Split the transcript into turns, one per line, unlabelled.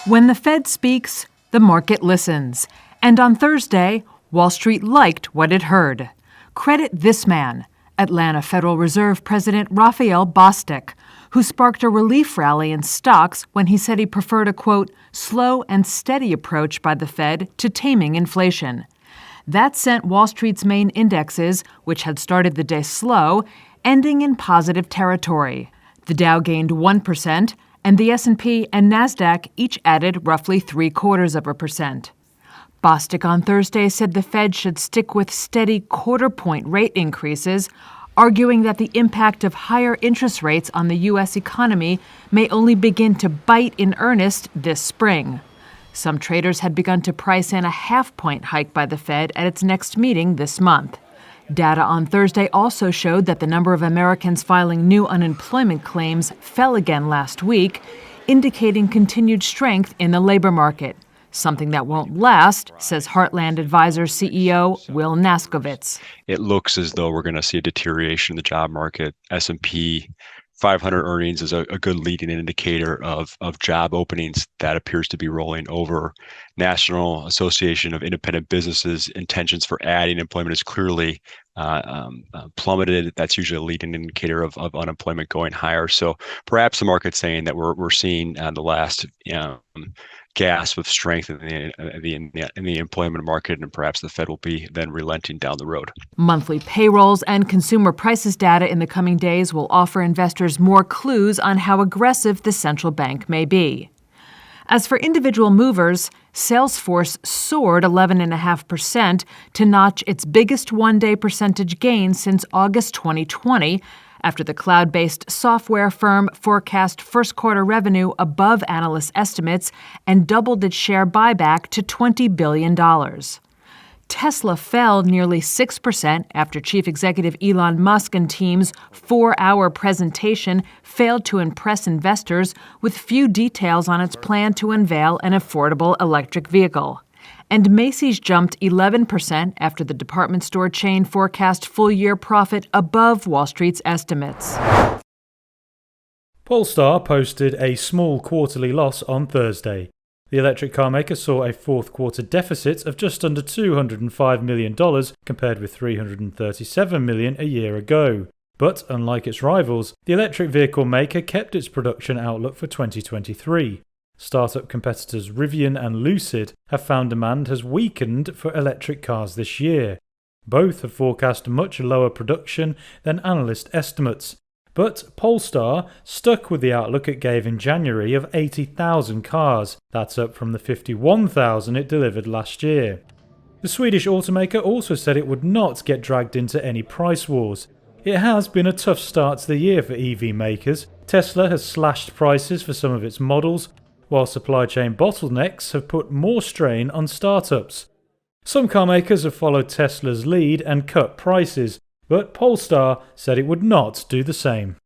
When the Fed speaks, the market listens. And on Thursday, Wall Street liked what it heard. Credit this man, Atlanta Federal Reserve President Raphael Bostic, who sparked a relief rally in stocks when he said he preferred a, quote, slow and steady approach by the Fed to taming inflation. That sent Wall Street's main indexes, which had started the day slow, ending in positive territory. The Dow gained 1%, and the S&P and Nasdaq each added roughly 0.75%. Bostic on Thursday said the Fed should stick with steady quarter-point rate increases, arguing that the impact of higher interest rates on the U.S. economy may only begin to bite in earnest this spring. Some traders had begun to price in a half-point hike by the Fed at its next meeting this month. Data on Thursday also showed that the number of Americans filing new unemployment claims fell again last week, indicating continued strength in the labor market, something that won't last, says Heartland Advisor CEO Will Naskovitz.
It looks as though we're going to see a deterioration in the job market. S&P 500 earnings is a good leading indicator of job openings that appears to be rolling over. National Association of Independent Businesses intentions for adding employment is clearly plummeted. That's usually a leading indicator of unemployment going higher. So perhaps the market's saying that we're seeing the last gasp of strength in the employment market, and perhaps the Fed will be then relenting down the road.
Monthly payrolls and consumer prices data in the coming days will offer investors more clues on how aggressive the central bank may be. As for individual movers, Salesforce soared 11.5% to notch its biggest one-day percentage gain since August 2020, after the cloud-based software firm forecast first-quarter revenue above analyst estimates and doubled its share buyback to $20 billion. Tesla fell nearly 6% after Chief Executive Elon Musk and team's 4-hour presentation failed to impress investors with few details on its plan to unveil an affordable electric vehicle. And Macy's jumped 11% after the department store chain forecast full-year profit above Wall Street's estimates.
Polestar posted a small quarterly loss on Thursday. The electric car maker saw a fourth-quarter deficit of just under $205 million compared with $337 million a year ago. But unlike its rivals, the electric vehicle maker kept its production outlook for 2023. Startup competitors Rivian and Lucid have found demand has weakened for electric cars this year. Both have forecast much lower production than analyst estimates. But Polestar stuck with the outlook it gave in January of 80,000 cars. That's up from the 51,000 it delivered last year. The Swedish automaker also said it would not get dragged into any price wars. It has been a tough start to the year for EV makers. Tesla has slashed prices for some of its models, while supply chain bottlenecks have put more strain on startups. Some car makers have followed Tesla's lead and cut prices, but Polestar said it would not do the same.